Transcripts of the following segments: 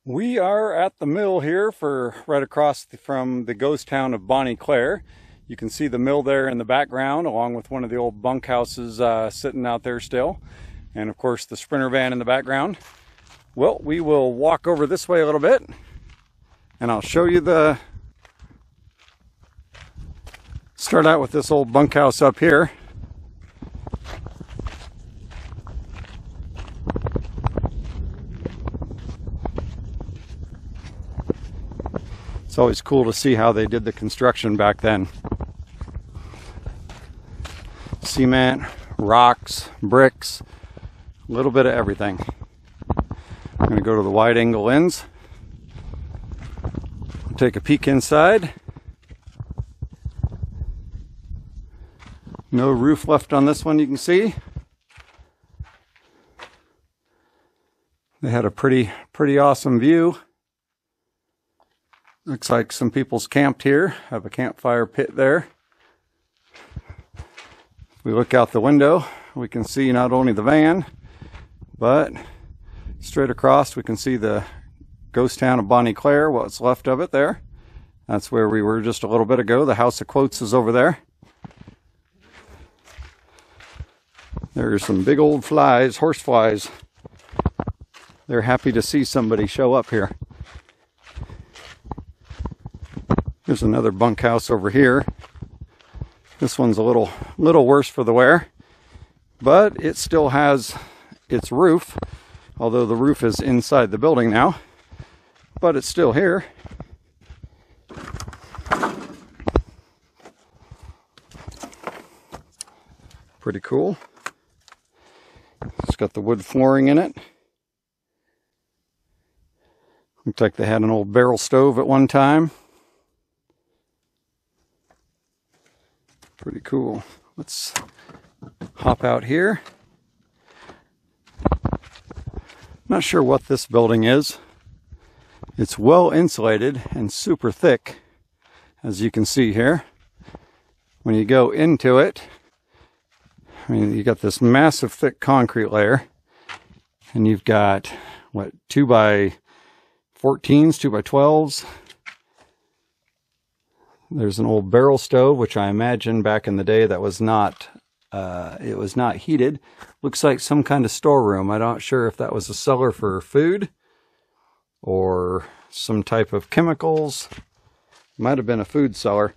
We are at the mill here right across from the ghost town of Bonnie Clair. You can see the mill there in the background along with one of the old bunkhouses sitting out there still. And of course the Sprinter van in the background. Well, we will walk over this way a little bit and I'll show you start out with this old bunkhouse up here. It's always cool to see how they did the construction back then. Cement, rocks, bricks, a little bit of everything. I'm going to go to the wide angle lens, take a peek inside. No roof left on this one, you can see. They had a pretty awesome view. Looks like some people's camped here. Have a campfire pit there. If we look out the window, we can see not only the van, but straight across we can see the ghost town of Bonnie Clair, what's left of it there. That's where we were just a little bit ago. The House of Quotes is over there. There's some big old flies, horse flies. They're happy to see somebody show up here. There's another bunkhouse over here. This one's a little worse for the wear, but it still has its roof, although the roof is inside the building now, but it's still here. Pretty cool. It's got the wood flooring in it. Looks like they had an old barrel stove at one time. Pretty cool. Let's hop out here. Not sure what this building is. It's well insulated and super thick, as you can see here. When you go into it, I mean, you got this massive thick concrete layer, and you've got what, 2x14s, 2x12s. There's an old barrel stove, which I imagine back in the day that was not, it was not heated. Looks like some kind of storeroom. I'm not sure if that was a cellar for food or some type of chemicals. Might have been a food cellar.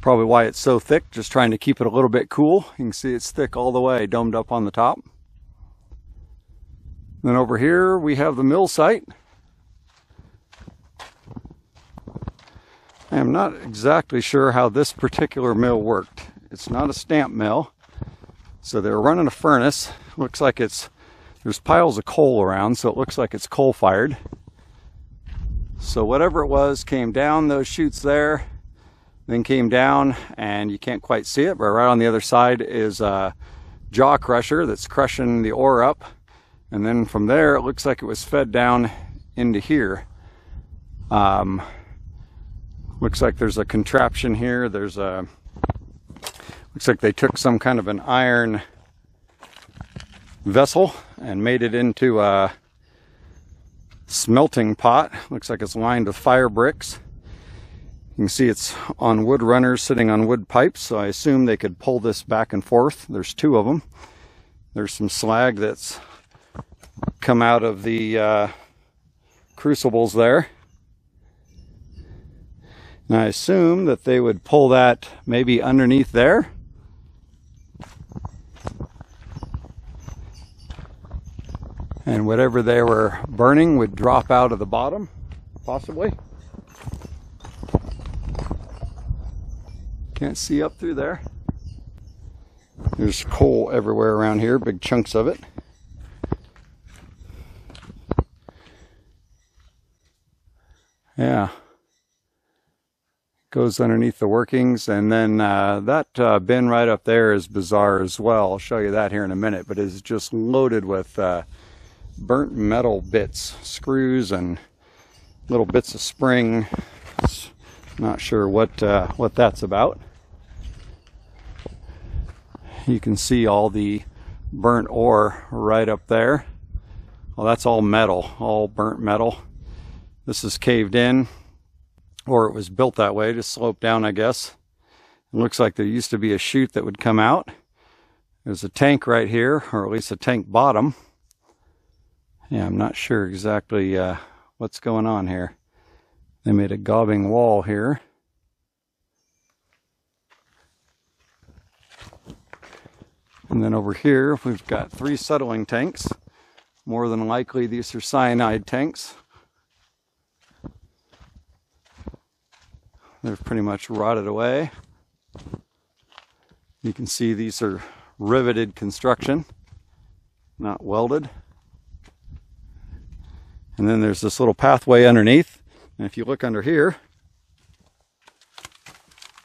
Probably why it's so thick, just trying to keep it a little bit cool. You can see it's thick all the way, domed up on the top. Then over here we have the mill site. I am not exactly sure how this particular mill worked. It's not a stamp mill, so they're running a furnace. Looks like there's piles of coal around, so it looks like it's coal fired. So whatever it was came down those chutes there, then came down, and you can't quite see it, but right on the other side is a jaw crusher that's crushing the ore up, and then from there it looks like it was fed down into here. Looks like there's a contraption here. Looks like they took some kind of an iron vessel and made it into a smelting pot. Looks like it's lined with fire bricks. You can see it's on wood runners sitting on wood pipes, so I assume they could pull this back and forth. There's two of them. There's some slag that's come out of the crucibles there. And I assume that they would pull that maybe underneath there. And whatever they were burning would drop out of the bottom, possibly. Can't see up through there. There's coal everywhere around here, big chunks of it. Yeah. Goes underneath the workings, and then that bin right up there is bizarre as well. I'll show you that here in a minute, but it's just loaded with burnt metal bits, screws and little bits of spring. Not sure what that's about. You can see all the burnt ore right up there. Well, that's all metal, all burnt metal. This is caved in, or it was built that way to slope down, I guess. It looks like there used to be a chute that would come out. There's a tank right here, or at least a tank bottom. Yeah, I'm not sure exactly what's going on here. They made a gobbing wall here. And then over here, we've got 3 settling tanks. More than likely, these are cyanide tanks. They're pretty much rotted away. You can see these are riveted construction, not welded. And then there's this little pathway underneath. And if you look under here,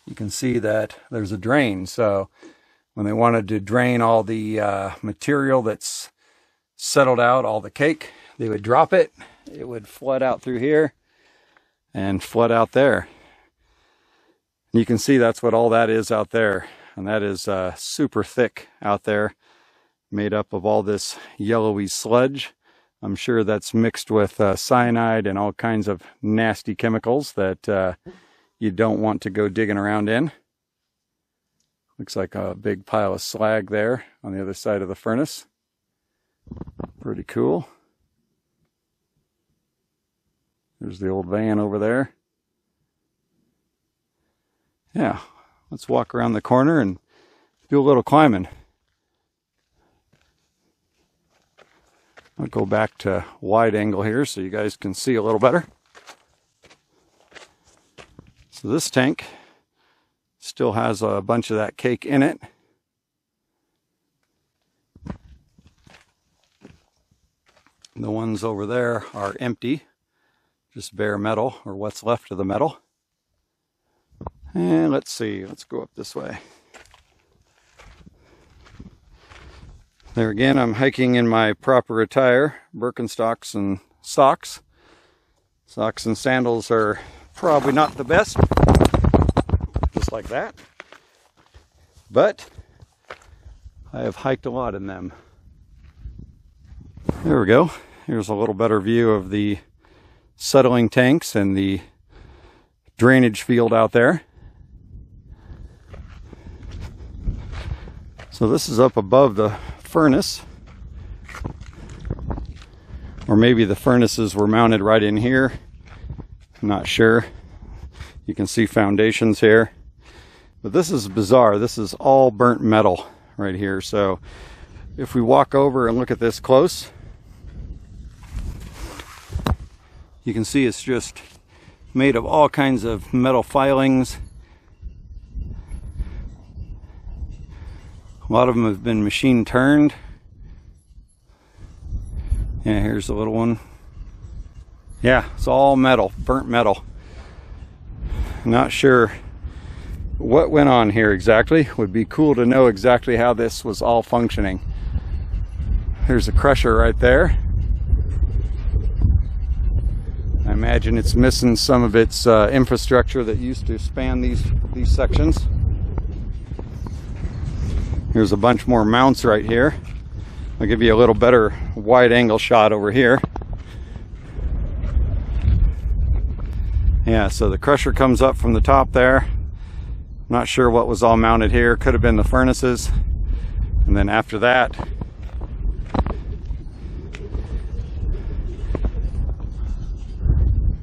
you can see that there's a drain. So when they wanted to drain all the material that's settled out, all the cake, they would drop it. It would flood out through here and flood out there. You can see that's what all that is out there. And that is super thick out there, made up of all this yellowy sludge. I'm sure that's mixed with cyanide and all kinds of nasty chemicals that you don't want to go digging around in. Looks like a big pile of slag there on the other side of the furnace. Pretty cool. There's the old van over there. Yeah, let's walk around the corner and do a little climbing. I'll go back to wide angle here so you guys can see a little better. So this tank still has a bunch of that cake in it. The ones over there are empty, just bare metal, or what's left of the metal. And let's see, let's go up this way. There again, I'm hiking in my proper attire, Birkenstocks and socks. Socks and sandals are probably not the best, just like that. But I have hiked a lot in them. There we go. Here's a little better view of the settling tanks and the drainage field out there. So this is up above the furnace, or maybe the furnaces were mounted right in here. I'm not sure. You can see foundations here, but this is bizarre. This is all burnt metal right here. So if we walk over and look at this close, you can see it's just made of all kinds of metal filings. A lot of them have been machine turned. Yeah, here's a little one. Yeah, it's all metal, burnt metal. Not sure what went on here exactly. Would be cool to know exactly how this was all functioning. There's a crusher right there. I imagine it's missing some of its infrastructure that used to span these sections. Here's a bunch more mounts right here. I'll give you a little better wide angle shot over here. Yeah, so the crusher comes up from the top there. Not sure what was all mounted here. Could have been the furnaces. And then after that,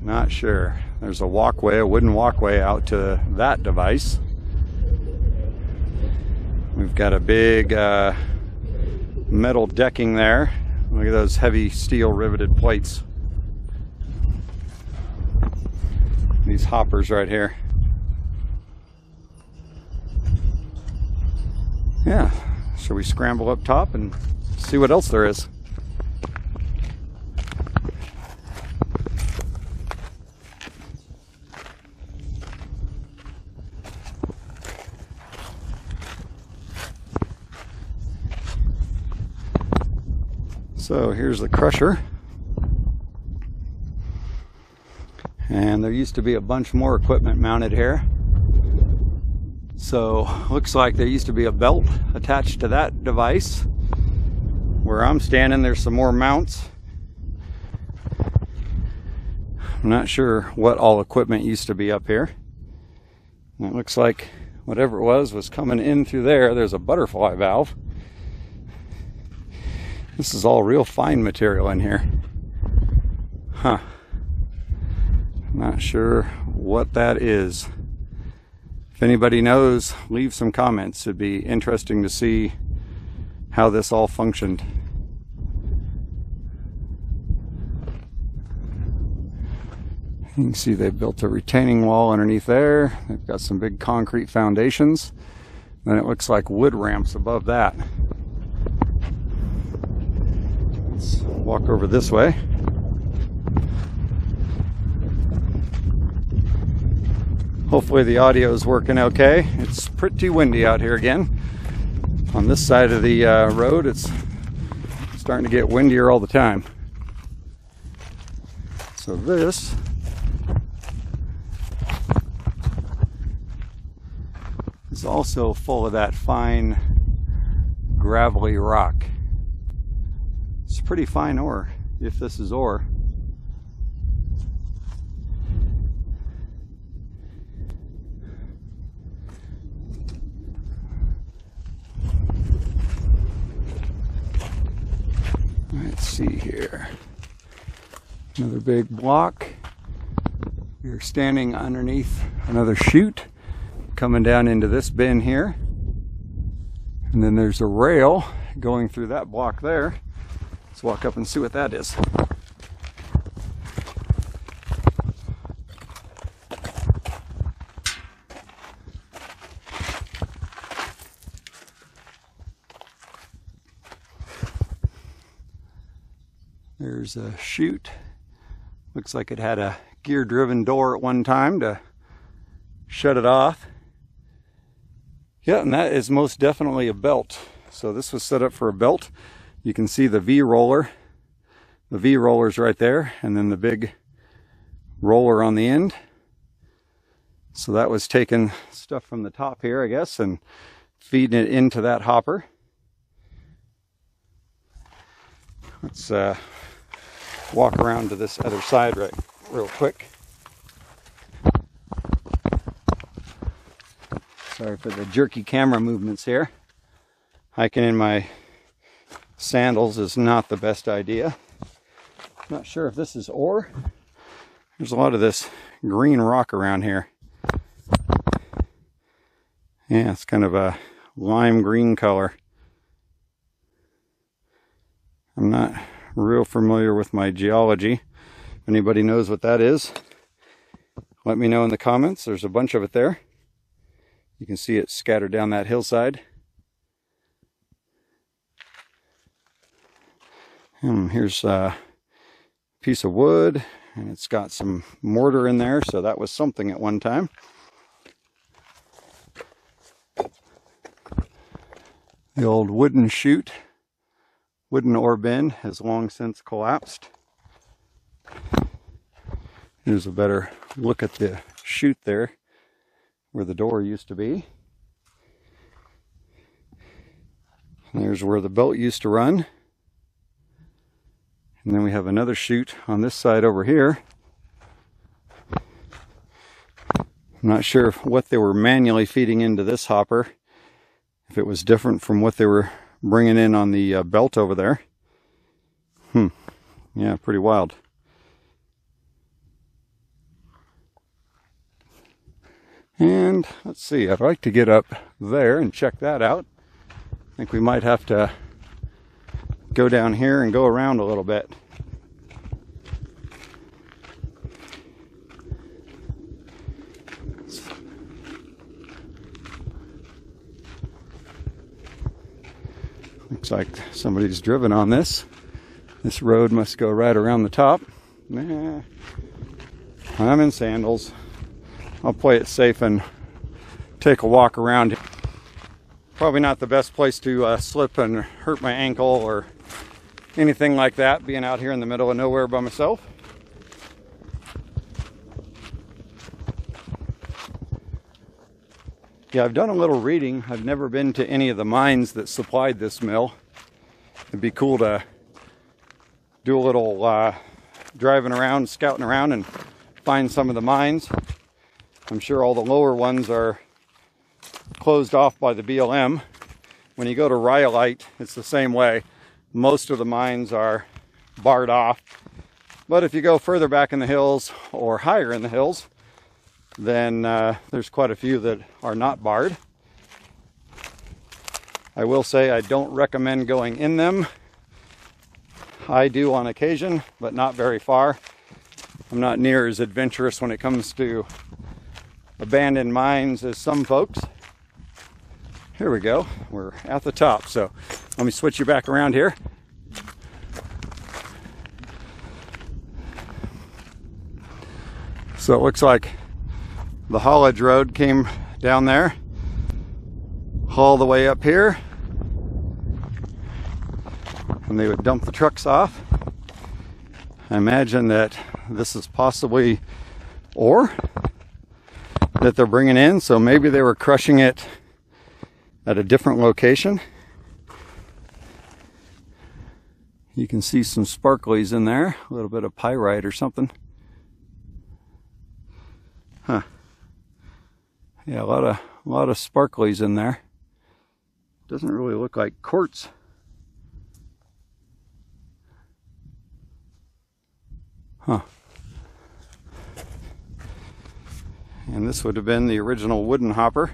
not sure. There's a walkway, a wooden walkway out to that device. We've got a big metal decking there. Look at those heavy steel riveted plates. These hoppers right here. Yeah, shall we scramble up top and see what else there is? So here's the crusher, and there used to be a bunch more equipment mounted here. So looks like there used to be a belt attached to that device. Where I'm standing, there's some more mounts, I'm not sure what all equipment used to be up here. And it looks like whatever it was coming in through there. There's a butterfly valve. This is all real fine material in here. Huh. Not sure what that is. If anybody knows, leave some comments. It'd be interesting to see how this all functioned. You can see they built a retaining wall underneath there. They've got some big concrete foundations. Then it looks like wood ramps above that. Let's walk over this way. Hopefully the audio is working okay. It's pretty windy out here again. On this side of the road, it's starting to get windier all the time. So this is also full of that fine gravelly rock. It's pretty fine ore, if this is ore. Let's see here. Another big block. We're standing underneath another chute coming down into this bin here. And then there's a rail going through that block there. Let's walk up and see what that is. There's a chute. Looks like it had a gear-driven door at one time to shut it off. Yeah, and that is most definitely a belt. So this was set up for a belt. You can see the V-roller. The V-roller's right there, and then the big roller on the end. So that was taking stuff from the top here, I guess, and feeding it into that hopper. Let's walk around to this other side real quick. Sorry for the jerky camera movements here. Hiking in my sandals is not the best idea. Not sure if this is ore. There's a lot of this green rock around here. Yeah, it's kind of a lime green color. I'm not real familiar with my geology. If anybody knows what that is, let me know in the comments. There's a bunch of it there. You can see it scattered down that hillside. And here's a piece of wood, and it's got some mortar in there, so that was something at one time. The old wooden chute, wooden ore bin, has long since collapsed. Here's a better look at the chute there, where the door used to be. And there's where the belt used to run. And then we have another chute on this side over here. I'm not sure what they were manually feeding into this hopper, if it was different from what they were bringing in on the belt over there. Yeah, pretty wild. And let's see, I'd like to get up there and check that out. I think we might have to go down here and go around a little bit. Looks like somebody's driven on this. This road must go right around the top. Nah, I'm in sandals. I'll play it safe and take a walk around. Probably not the best place to slip and hurt my ankle or anything like that, being out here in the middle of nowhere by myself. Yeah, I've done a little reading. I've never been to any of the mines that supplied this mill. It'd be cool to do a little driving around, scouting around, and find some of the mines. I'm sure all the lower ones are closed off by the BLM. When you go to Rhyolite, it's the same way. Most of the mines are barred off. But if you go further back in the hills or higher in the hills, then there's quite a few that are not barred. I will say I don't recommend going in them. I do on occasion, but not very far. I'm not near as adventurous when it comes to abandoned mines as some folks. Here we go. We're at the top. So let me switch you back around here. So it looks like the haulage road came down there, all the way up here, and they would dump the trucks off. I imagine that this is possibly ore that they're bringing in, so maybe they were crushing it at a different location. You can see some sparklies in there, a little bit of pyrite or something. Huh. Yeah, a lot of sparklies in there. Doesn't really look like quartz. Huh. And this would have been the original wooden hopper.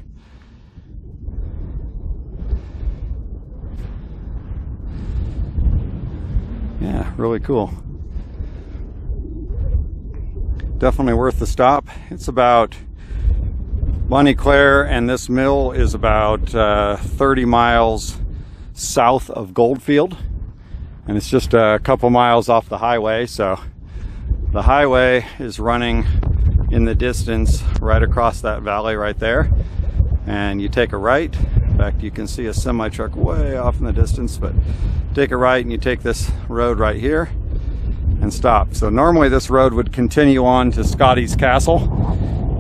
Yeah, really cool. Definitely worth the stop. It's about, Bonnie Clair and this mill is about 30 miles south of Goldfield. And it's just a couple miles off the highway, so the highway is running in the distance right across that valley right there. And you take a right. In fact, you can see a semi-truck way off in the distance, but take a right and you take this road right here and stop. So normally this road would continue on to Scotty's Castle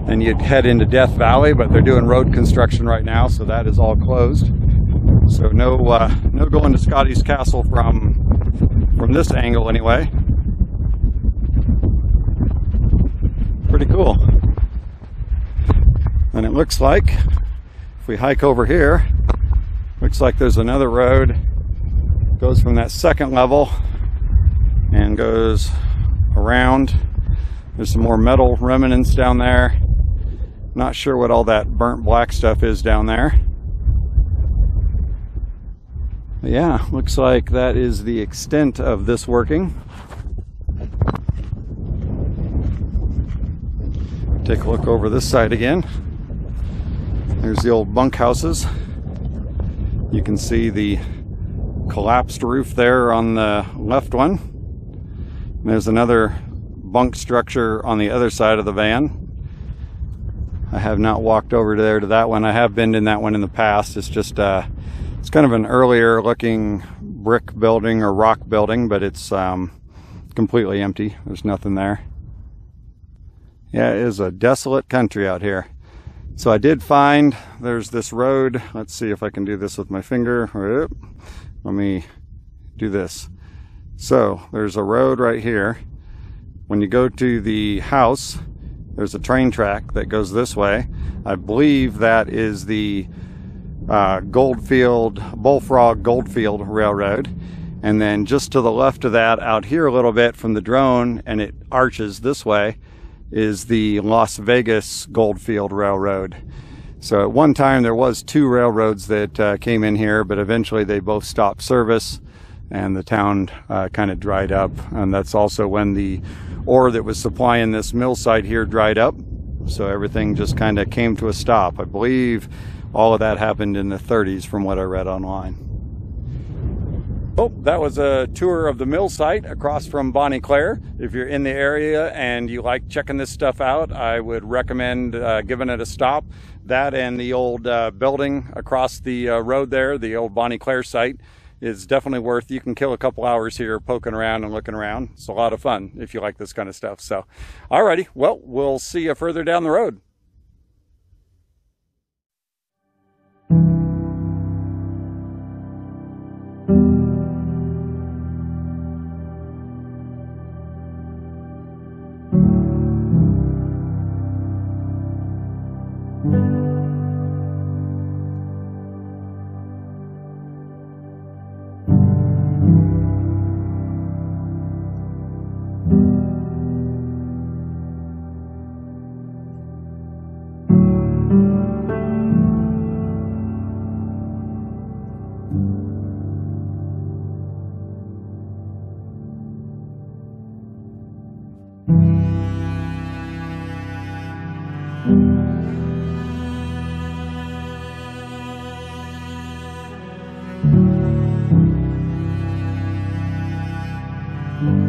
and you'd head into Death Valley, but they're doing road construction right now, so that is all closed. So no going to Scotty's Castle from this angle anyway. Pretty cool. And it looks like, if we hike over here, looks like there's another road, goes from that second level and goes around. There's some more metal remnants down there. Not sure what all that burnt black stuff is down there. But yeah, looks like that is the extent of this working. Take a look over this side again. There's the old bunkhouses. You can see the collapsed roof there on the left one. And there's another bunk structure on the other side of the van. I have not walked over there to that one. I have been in that one in the past. It's just it's kind of an earlier looking brick building or rock building, but it's completely empty. There's nothing there. Yeah, it is a desolate country out here. So I did find there's this road. Let's see if I can do this with my finger. Let me do this. So there's a road right here. When you go to the house, there's a train track that goes this way. I believe that is the Bullfrog Goldfield Railroad. And then just to the left of that, out here a little bit from the drone, and it arches this way, is the Las Vegas Goldfield Railroad. So at one time there was two railroads that came in here, but eventually they both stopped service and the town kind of dried up. And that's also when the ore that was supplying this mill site here dried up. So everything just kind of came to a stop. I believe all of that happened in the 30s from what I read online. Oh, that was a tour of the mill site across from Bonnie Clair. If you're in the area and you like checking this stuff out, I would recommend giving it a stop. That and the old building across the road there, the old Bonnie Clair site, is definitely worth. You can kill a couple hours here poking around and looking around. It's a lot of fun if you like this kind of stuff. So, alrighty, well, we'll see you further down the road. you.